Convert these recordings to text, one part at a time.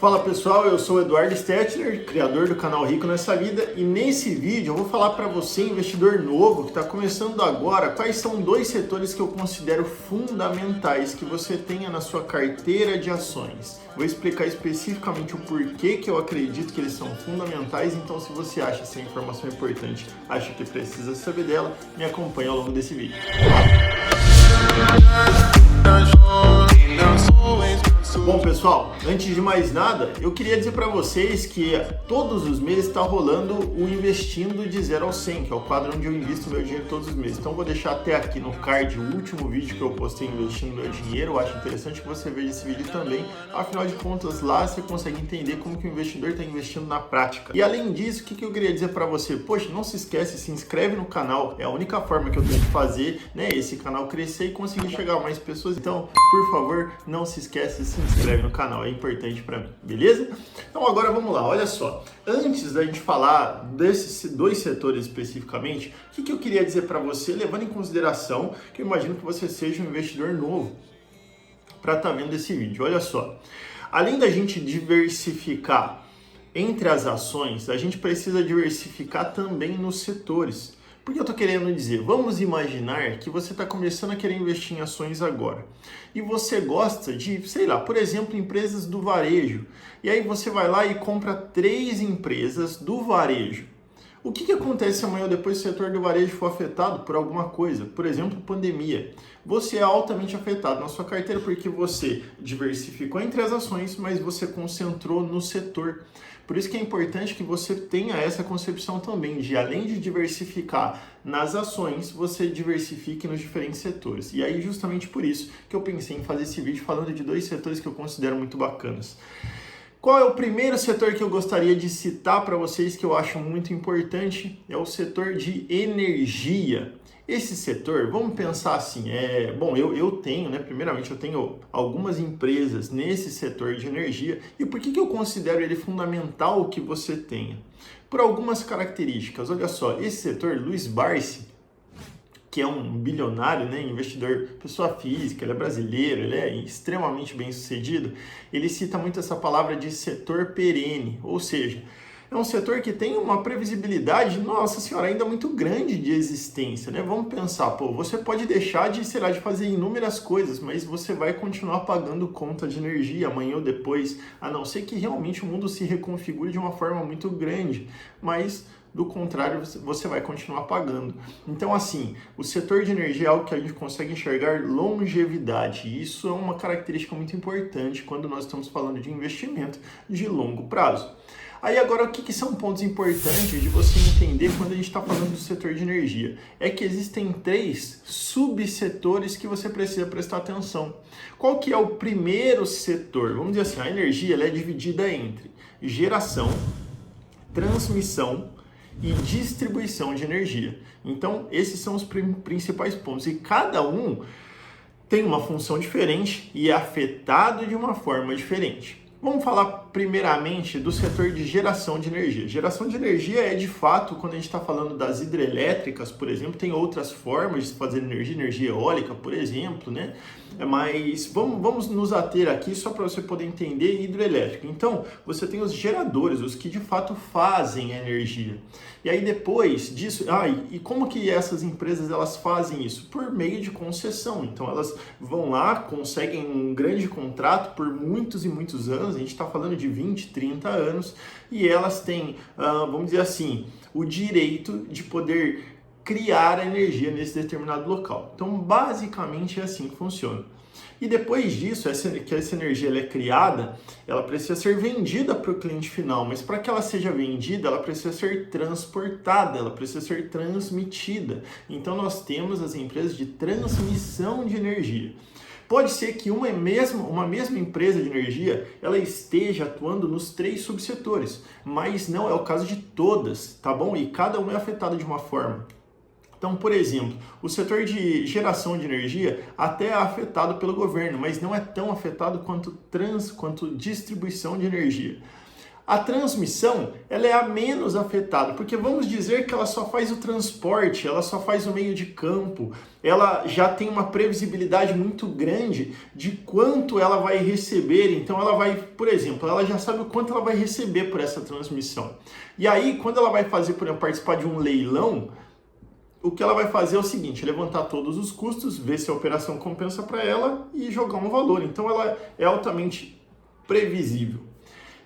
Fala pessoal, eu sou o Eduardo Stetler, criador do canal Rico Nessa Vida, e nesse vídeo eu vou falar para você, investidor novo que está começando agora, quais são dois setores que eu considero fundamentais que você tenha na sua carteira de ações. Vou explicar especificamente o porquê que eu acredito que eles são fundamentais, então se você acha essa informação importante, acha que precisa saber dela, me acompanhe ao longo desse vídeo. Bom pessoal, antes de mais nada, eu queria dizer para vocês que todos os meses está rolando o Investindo de 0 ao 100, que é o quadro onde eu invisto meu dinheiro todos os meses. Então eu vou deixar até aqui no card o último vídeo que eu postei investindo meu dinheiro. Eu acho interessante que você veja esse vídeo também. Afinal de contas, lá você consegue entender como que o investidor está investindo na prática. E além disso, o que eu queria dizer para você? Poxa, não se esquece, se inscreve no canal. É a única forma que eu tenho de fazer, né, esse canal crescer e conseguir chegar a mais pessoas. Então, por favor, não se esquece, se inscreve no canal, é importante para mim, beleza? Então agora vamos lá, olha só. Antes da gente falar desses dois setores especificamente, o que eu queria dizer para você, levando em consideração que eu imagino que você seja um investidor novo para estar vendo esse vídeo. Olha só, além da gente diversificar entre as ações, a gente precisa diversificar também nos setores. Por que eu estou querendo dizer? Vamos imaginar que você está começando a querer investir em ações agora. E você gosta de, sei lá, por exemplo, empresas do varejo. E aí você vai lá e compra 3 empresas do varejo. O que acontece amanhã ou depois se o setor do varejo for afetado por alguma coisa? Por exemplo, pandemia. Você é altamente afetado na sua carteira porque você diversificou entre as ações, mas você concentrou no setor. Por isso que é importante que você tenha essa concepção também, de além de diversificar nas ações, você diversifique nos diferentes setores. E aí justamente por isso que eu pensei em fazer esse vídeo falando de 2 setores que eu considero muito bacanas. Qual é o primeiro setor que eu gostaria de citar para vocês que eu acho muito importante? É o setor de energia. Esse setor, vamos pensar assim, eu tenho, né, primeiramente eu tenho algumas empresas nesse setor de energia. E por que eu considero ele fundamental que você tenha? Por algumas características. Olha só, esse setor, Luiz Barsi, que é um bilionário, né, investidor, pessoa física, ele é brasileiro, ele é extremamente bem sucedido, ele cita muito essa palavra de setor perene, ou seja, é um setor que tem uma previsibilidade, nossa senhora, ainda muito grande de existência, né? Vamos pensar, você pode deixar de, sei lá, de fazer inúmeras coisas, mas você vai continuar pagando conta de energia amanhã ou depois, a não ser que realmente o mundo se reconfigure de uma forma muito grande, mas do contrário, você vai continuar pagando. Então, assim, o setor de energia é algo que a gente consegue enxergar longevidade. E isso é uma característica muito importante quando nós estamos falando de investimento de longo prazo. Aí agora, o que são pontos importantes de você entender quando a gente está falando do setor de energia? É que existem 3 subsetores que você precisa prestar atenção. Qual que é o primeiro setor? Vamos dizer assim, a energia ela é dividida entre geração, transmissão e distribuição de energia. Então, esses são os principais pontos. E cada um tem uma função diferente e é afetado de uma forma diferente. Vamos falar primeiramente do setor de geração de energia. Geração de energia é de fato, quando a gente está falando das hidrelétricas, por exemplo, tem outras formas de fazer energia eólica, por exemplo, né? Mas vamos nos ater aqui só para você poder entender hidrelétrica. Então, você tem os geradores, os que de fato fazem a energia. E aí depois disso, e como que essas empresas elas fazem isso? Por meio de concessão. Então, elas vão lá, conseguem um grande contrato por muitos e muitos anos, a gente está falando de 20, 30 anos, e elas têm, vamos dizer assim, o direito de poder criar a energia nesse determinado local. Então, basicamente é assim que funciona. E depois disso, que essa energia ela é criada, ela precisa ser vendida para o cliente final, mas para que ela seja vendida, ela precisa ser transportada, ela precisa ser transmitida. Então, nós temos as empresas de transmissão de energia. Pode ser que uma mesma empresa de energia ela esteja atuando nos 3 subsetores, mas não é o caso de todas, tá bom? E cada uma é afetado de uma forma. Então, por exemplo, o setor de geração de energia até é afetado pelo governo, mas não é tão afetado quanto distribuição de energia. A transmissão, ela é a menos afetada, porque vamos dizer que ela só faz o transporte, ela só faz o meio de campo, ela já tem uma previsibilidade muito grande de quanto ela vai receber, então ela vai, por exemplo, ela já sabe o quanto ela vai receber por essa transmissão. E aí, quando ela vai fazer, por exemplo, participar de um leilão, o que ela vai fazer é o seguinte, levantar todos os custos, ver se a operação compensa para ela e jogar um valor. Então ela é altamente previsível.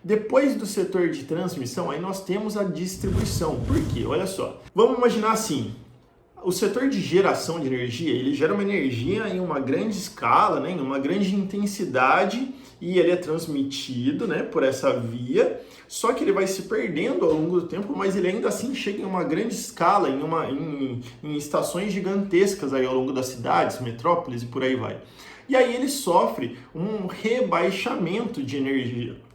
Depois do setor de transmissão, aí nós temos a distribuição. Por quê? Olha só. Vamos imaginar assim, o setor de geração de energia, ele gera uma energia em uma grande escala, né, em uma grande intensidade, e ele é transmitido, né, por essa via, só que ele vai se perdendo ao longo do tempo, mas ele ainda assim chega em uma grande escala, em estações gigantescas aí ao longo das cidades, metrópoles e por aí vai. E aí ele sofre um rebaixamento de energia.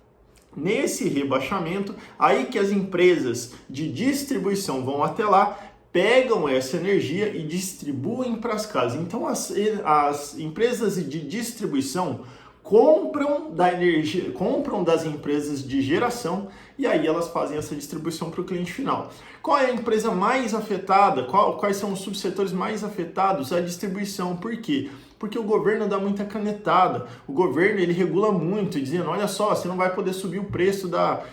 Nesse rebaixamento, aí que as empresas de distribuição vão até lá, pegam essa energia e distribuem para as casas. Então as empresas de distribuição compram da energia, compram das empresas de geração e aí elas fazem essa distribuição para o cliente final. Qual é a empresa mais afetada? Quais são os subsetores mais afetados? A distribuição. Por quê? Porque o governo dá muita canetada. O governo ele regula muito, dizendo, olha só, você não vai poder subir o preço da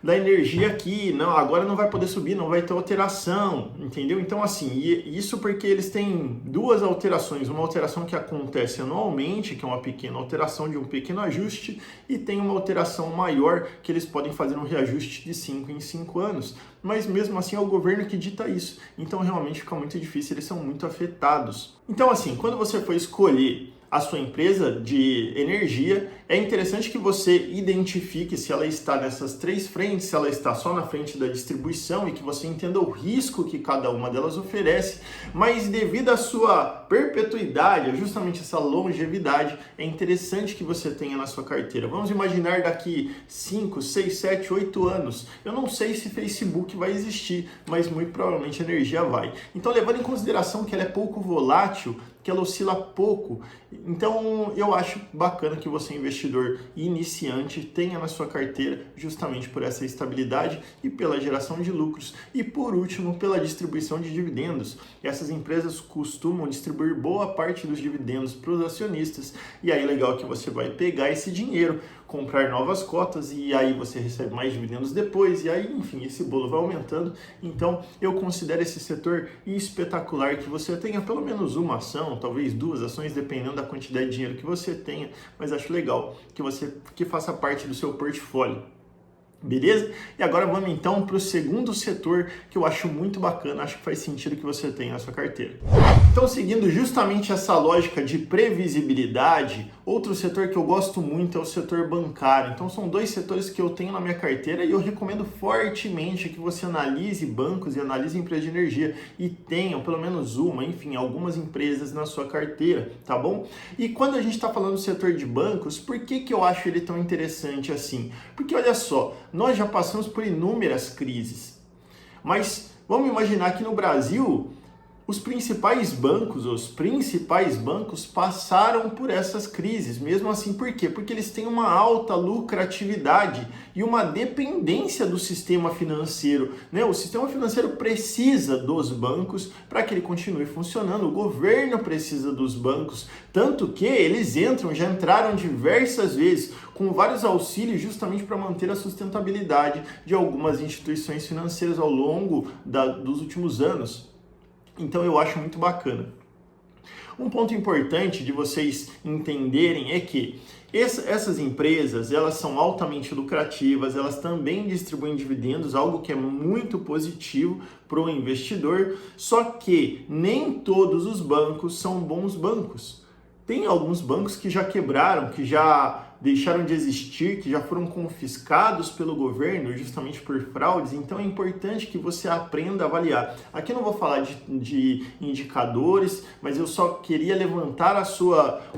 energia aqui, não, agora não vai poder subir, não vai ter alteração, entendeu? Então assim, isso porque eles têm duas alterações, uma alteração que acontece anualmente, que é uma pequena alteração de um pequeno ajuste, e tem uma alteração maior que eles podem fazer um reajuste de 5 em 5 anos, mas mesmo assim é o governo que dita isso, então realmente fica muito difícil, eles são muito afetados. Então assim, quando você for escolher a sua empresa de energia, é interessante que você identifique se ela está nessas três frentes, se ela está só na frente da distribuição e que você entenda o risco que cada uma delas oferece, mas devido à sua perpetuidade, justamente essa longevidade, é interessante que você tenha na sua carteira. Vamos imaginar daqui 5, 6, 7, 8 anos. Eu não sei se Facebook vai existir, mas muito provavelmente a energia vai. Então, levando em consideração que ela é pouco volátil, que ela oscila pouco. Então, eu acho bacana que você, investidor iniciante, tenha na sua carteira justamente por essa estabilidade e pela geração de lucros. E, por último, pela distribuição de dividendos. Essas empresas costumam distribuir boa parte dos dividendos para os acionistas. E aí, legal que você vai pegar esse dinheiro, comprar novas cotas e aí você recebe mais dividendos depois e aí, enfim, esse bolo vai aumentando. Então, eu considero esse setor espetacular, que você tenha pelo menos uma ação, talvez duas ações, dependendo da quantidade de dinheiro que você tenha, mas acho legal que faça parte do seu portfólio. Beleza? E agora vamos então para o segundo setor que eu acho muito bacana, acho que faz sentido que você tenha na sua carteira. Então, seguindo justamente essa lógica de previsibilidade, outro setor que eu gosto muito é o setor bancário. Então, são dois setores que eu tenho na minha carteira e eu recomendo fortemente que você analise bancos e analise empresas de energia e tenham pelo menos uma, enfim, algumas empresas na sua carteira, tá bom? E quando a gente está falando do setor de bancos, por que eu acho ele tão interessante assim? Porque olha só, nós já passamos por inúmeras crises, mas vamos imaginar que no Brasil os principais bancos passaram por essas crises, mesmo assim, por quê? Porque eles têm uma alta lucratividade e uma dependência do sistema financeiro, né? O sistema financeiro precisa dos bancos para que ele continue funcionando, o governo precisa dos bancos, tanto que eles já entraram diversas vezes com vários auxílios justamente para manter a sustentabilidade de algumas instituições financeiras ao longo dos últimos anos. Então eu acho muito bacana. Um ponto importante de vocês entenderem é que essas empresas, elas são altamente lucrativas, elas também distribuem dividendos, algo que é muito positivo para o investidor, só que nem todos os bancos são bons bancos. Tem alguns bancos que já quebraram, que já deixaram de existir, que já foram confiscados pelo governo justamente por fraudes, então é importante que você aprenda a avaliar. Aqui eu não vou falar de indicadores, mas eu só queria levantar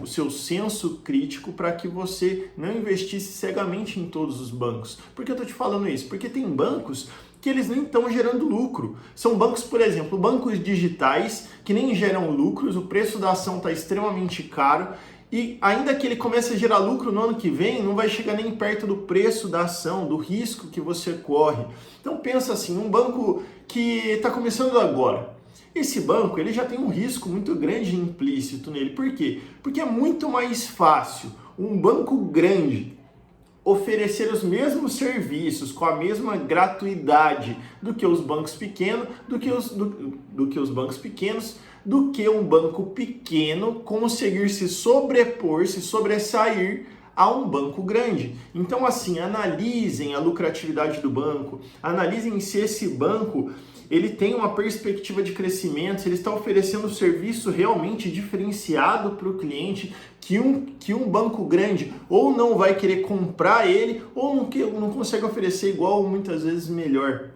o seu senso crítico para que você não investisse cegamente em todos os bancos. Por que eu estou te falando isso? Porque tem bancos que eles nem estão gerando lucro. São bancos, por exemplo, bancos digitais que nem geram lucros, o preço da ação está extremamente caro e ainda que ele comece a gerar lucro no ano que vem, não vai chegar nem perto do preço da ação, do risco que você corre. Então pensa assim, um banco que está começando agora. Esse banco ele já tem um risco muito grande implícito nele. Por quê? Porque é muito mais fácil um banco grande oferecer os mesmos serviços com a mesma gratuidade do que os bancos pequenos, do que um banco pequeno conseguir se sobrepor, se sobressair a um banco grande. Então, assim, analisem a lucratividade do banco, analisem se esse banco ele tem uma perspectiva de crescimento, se ele está oferecendo um serviço realmente diferenciado para o cliente, que um banco grande ou não vai querer comprar ele, ou não consegue oferecer igual ou muitas vezes melhor.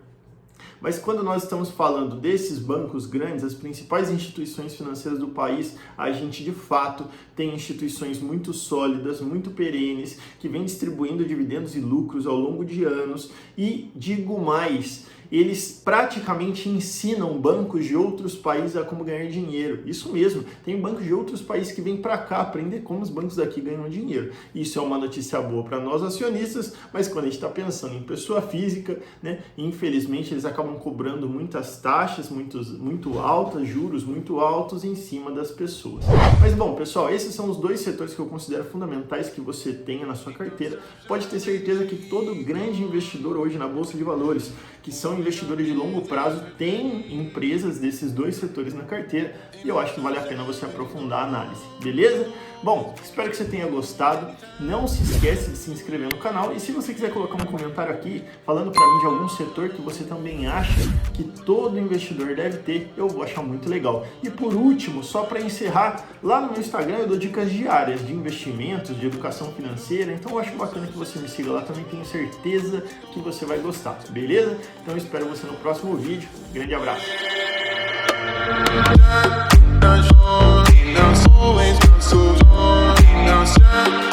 Mas quando nós estamos falando desses bancos grandes, as principais instituições financeiras do país, a gente de fato tem instituições muito sólidas, muito perenes, que vêm distribuindo dividendos e lucros ao longo de anos e, digo mais, eles praticamente ensinam bancos de outros países a como ganhar dinheiro. Isso mesmo, tem bancos de outros países que vêm para cá aprender como os bancos daqui ganham dinheiro. Isso é uma notícia boa para nós acionistas, mas quando a gente está pensando em pessoa física, né, infelizmente eles acabam cobrando muitas taxas muito altas, juros muito altos em cima das pessoas. Mas bom, pessoal, esses são os dois setores que eu considero fundamentais que você tenha na sua carteira. Pode ter certeza que todo grande investidor hoje na Bolsa de Valores, que são investidores de longo prazo, tem empresas desses dois setores na carteira e eu acho que vale a pena você aprofundar a análise, beleza? Bom, espero que você tenha gostado, não se esquece de se inscrever no canal e se você quiser colocar um comentário aqui falando para mim de algum setor que você também acha que todo investidor deve ter, eu vou achar muito legal. E por último, só para encerrar, lá no meu Instagram eu dou dicas diárias de investimentos, de educação financeira, então eu acho bacana que você me siga lá também, tenho certeza que você vai gostar, beleza? Então eu espero você no próximo vídeo, grande abraço! Always been so long, now